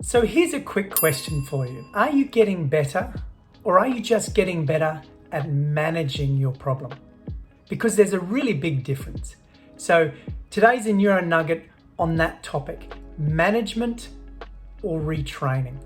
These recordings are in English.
So here's a quick question for you. Are you getting better, or are you just getting better at managing your problem? Because there's a really big difference. So today's a neuro nugget on that topic: management or retraining.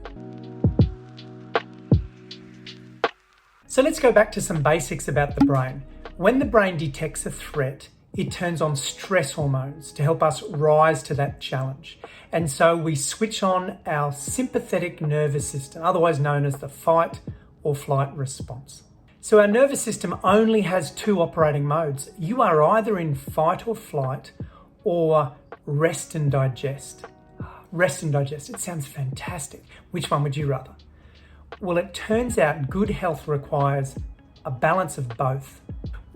So let's go back to some basics about the brain. When the brain detects a threat, it turns on stress hormones to help us rise to that challenge. And so we switch on our sympathetic nervous system, otherwise known as the fight or flight response. So our nervous system only has two operating modes. You are either in fight or flight or rest and digest. Rest and digest, it sounds fantastic. Which one would you rather? Well, it turns out good health requires a balance of both.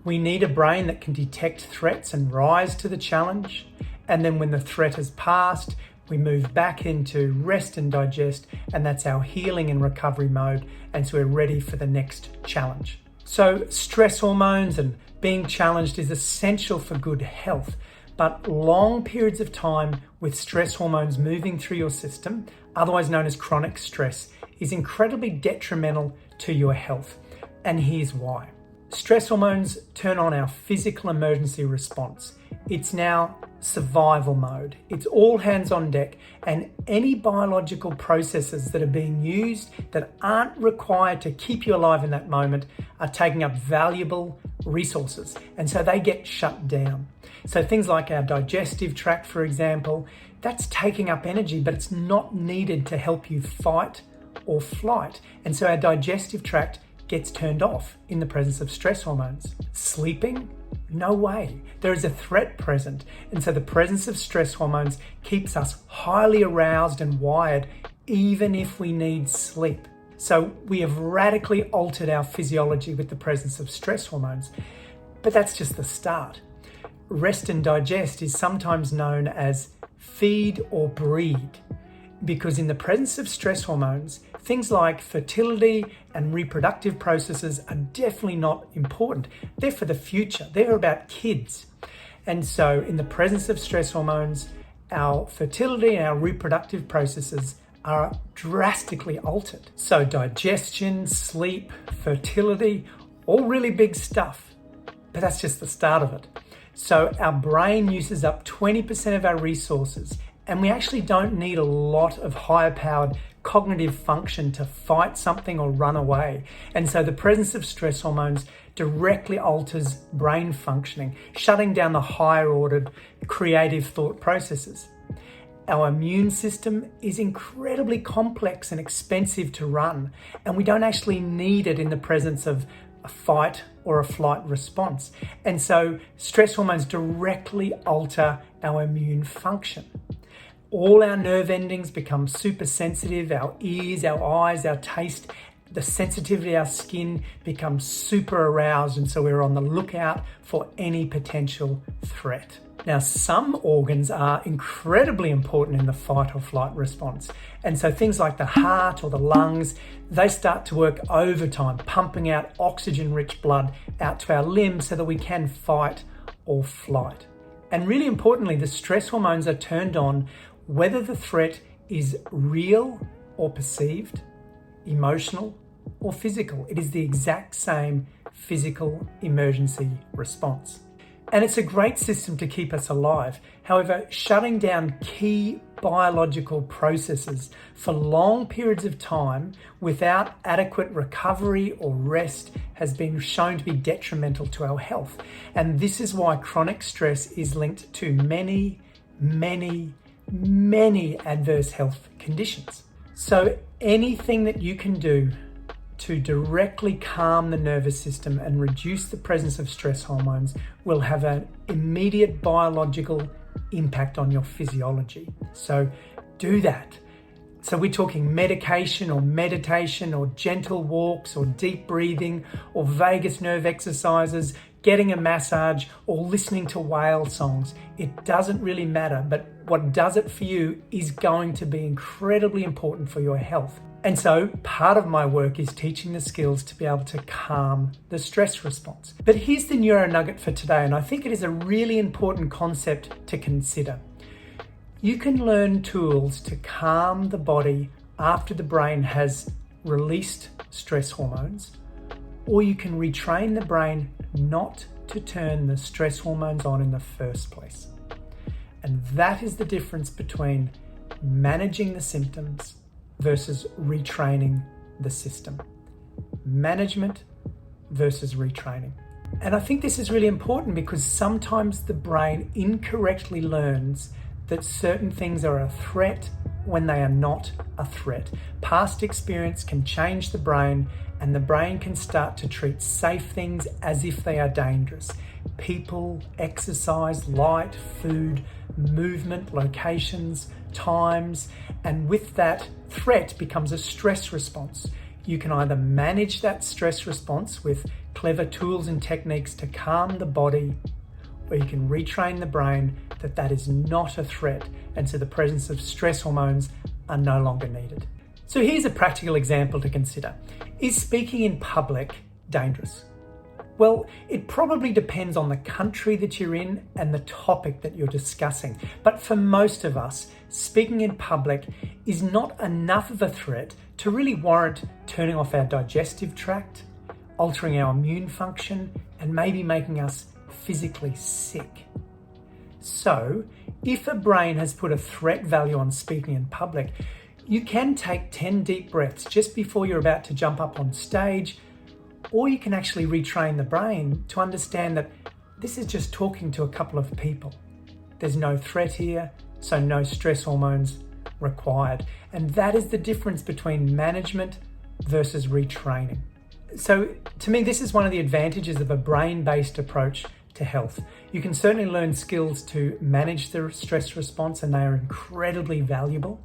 We need a brain that can detect threats and rise to the challenge. And then when the threat has passed, we move back into rest and digest, and that's our healing and recovery mode. And so we're ready for the next challenge. So stress hormones and being challenged is essential for good health, but long periods of time with stress hormones moving through your system, otherwise known as chronic stress, is incredibly detrimental to your health. And here's why. Stress hormones turn on our physical emergency response. It's now survival mode. It's all hands on deck, and any biological processes that are being used that aren't required to keep you alive in that moment are taking up valuable resources, and so they get shut down. So things like our digestive tract, for example, that's taking up energy, but it's not needed to help you fight or flight. And so our digestive tract gets turned off in the presence of stress hormones. Sleeping? No way. There is a threat present. And so the presence of stress hormones keeps us highly aroused and wired, even if we need sleep. So we have radically altered our physiology with the presence of stress hormones. But that's just the start. Rest and digest is sometimes known as feed or breed, because in the presence of stress hormones, things like fertility and reproductive processes are definitely not important. They're for the future. They're about kids. And so in the presence of stress hormones, our fertility and our reproductive processes are drastically altered. So digestion, sleep, fertility, all really big stuff. But that's just the start of it. So our brain uses up 20% of our resources, and we actually don't need a lot of higher powered cognitive function to fight something or run away. And so the presence of stress hormones directly alters brain functioning, shutting down the higher ordered creative thought processes. Our immune system is incredibly complex and expensive to run, and we don't actually need it in the presence of a fight or a flight response. And so stress hormones directly alter our immune function. All our nerve endings become super sensitive. Our ears, our eyes, our taste, the sensitivity of our skin becomes super aroused. And so we're on the lookout for any potential threat. Now, some organs are incredibly important in the fight or flight response. And so things like the heart or the lungs, they start to work overtime, pumping out oxygen-rich blood out to our limbs so that we can fight or flight. And really importantly, the stress hormones are turned on whether the threat is real or perceived, emotional or physical. It is the exact same physical emergency response. And it's a great system to keep us alive. However, shutting down key biological processes for long periods of time without adequate recovery or rest has been shown to be detrimental to our health. And this is why chronic stress is linked to many adverse health conditions. So anything that you can do to directly calm the nervous system and reduce the presence of stress hormones will have an immediate biological impact on your physiology. So do that. So we're talking medication or meditation or gentle walks or deep breathing or vagus nerve exercises, getting a massage or listening to whale songs. It doesn't really matter, but what does it for you is going to be incredibly important for your health. And so part of my work is teaching the skills to be able to calm the stress response. But here's the neuro nugget for today, and I think it is a really important concept to consider. You can learn tools to calm the body after the brain has released stress hormones, or you can retrain the brain not to turn the stress hormones on in the first place. And that is the difference between managing the symptoms versus retraining the system. Management versus retraining. And I think this is really important because sometimes the brain incorrectly learns that certain things are a threat when they are not a threat. Past experience can change the brain, and the brain can start to treat safe things as if they are dangerous. People, exercise, light, food, movement, locations, times, and with that, threat becomes a stress response. You can either manage that stress response with clever tools and techniques to calm the body, or you can retrain the brain that that is not a threat, and so the presence of stress hormones are no longer needed. So here's a practical example to consider. Is speaking in public dangerous? Well, it probably depends on the country that you're in and the topic that you're discussing. But for most of us, speaking in public is not enough of a threat to really warrant turning off our digestive tract, altering our immune function, and maybe making us physically sick. So, if a brain has put a threat value on speaking in public, you can take 10 deep breaths just before you're about to jump up on stage, or you can actually retrain the brain to understand that this is just talking to a couple of people. There's no threat here, so no stress hormones required. And that is the difference between management versus retraining. So to me, this is one of the advantages of a brain-based approach to health. You can certainly learn skills to manage the stress response, and they are incredibly valuable.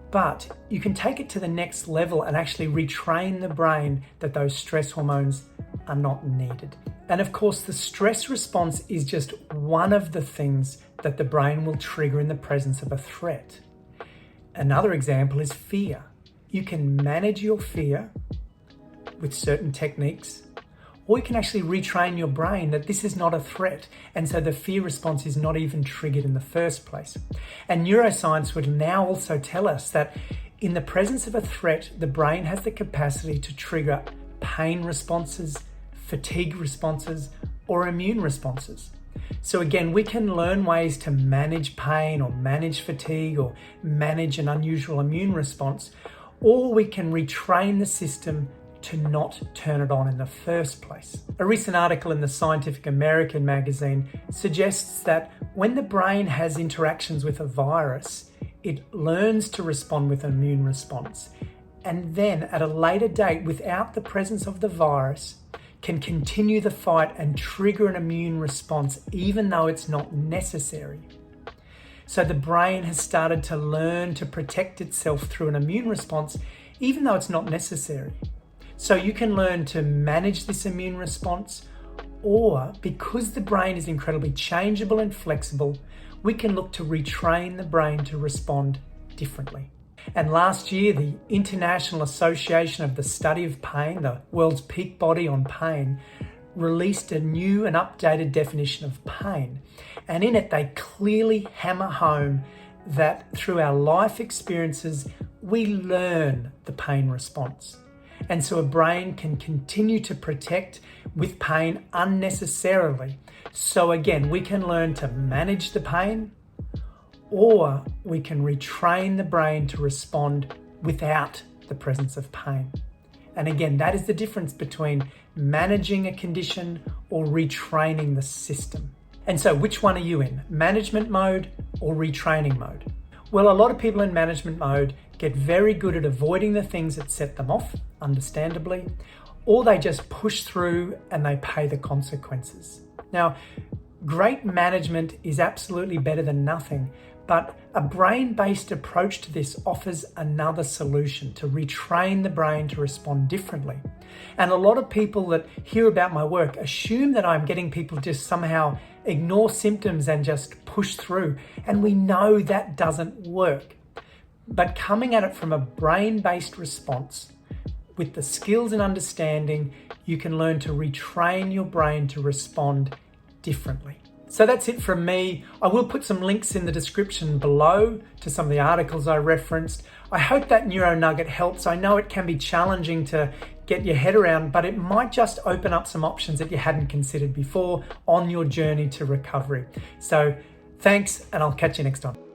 But you can take it to the next level and actually retrain the brain that those stress hormones are not needed. And of course, the stress response is just one of the things that the brain will trigger in the presence of a threat. Another example is fear. You can manage your fear with certain techniques, or you can actually retrain your brain that this is not a threat, and so the fear response is not even triggered in the first place. And neuroscience would now also tell us that in the presence of a threat, the brain has the capacity to trigger pain responses, fatigue responses, or immune responses. So again, we can learn ways to manage pain or manage fatigue or manage an unusual immune response, or we can retrain the system to not turn it on in the first place. A recent article in the Scientific American magazine suggests that when the brain has interactions with a virus, it learns to respond with an immune response, and then at a later date, without the presence of the virus, can continue the fight and trigger an immune response even though it's not necessary. So the brain has started to learn to protect itself through an immune response even though it's not necessary. So you can learn to manage this immune response, or because the brain is incredibly changeable and flexible, we can look to retrain the brain to respond differently. And last year, the International Association of the Study of Pain, the world's peak body on pain, released a new and updated definition of pain. And in it, they clearly hammer home that through our life experiences, we learn the pain response. And so a brain can continue to protect with pain unnecessarily. So again, we can learn to manage the pain, or we can retrain the brain to respond without the presence of pain. And again, that is the difference between managing a condition or retraining the system. And so which one are you in? Management mode or retraining mode? Well, a lot of people in management mode get very good at avoiding the things that set them off, understandably, or they just push through and they pay the consequences. Now, great management is absolutely better than nothing, but a brain-based approach to this offers another solution to retrain the brain to respond differently. And a lot of people that hear about my work assume that I'm getting people to somehow ignore symptoms and just push through, and we know that doesn't work. But coming at it from a brain-based response, with the skills and understanding, you can learn to retrain your brain to respond differently. So that's it from me. I will put some links in the description below to some of the articles I referenced. I hope that neuro nugget helps. I know it can be challenging to get your head around, but it might just open up some options that you hadn't considered before on your journey to recovery. So thanks, and I'll catch you next time.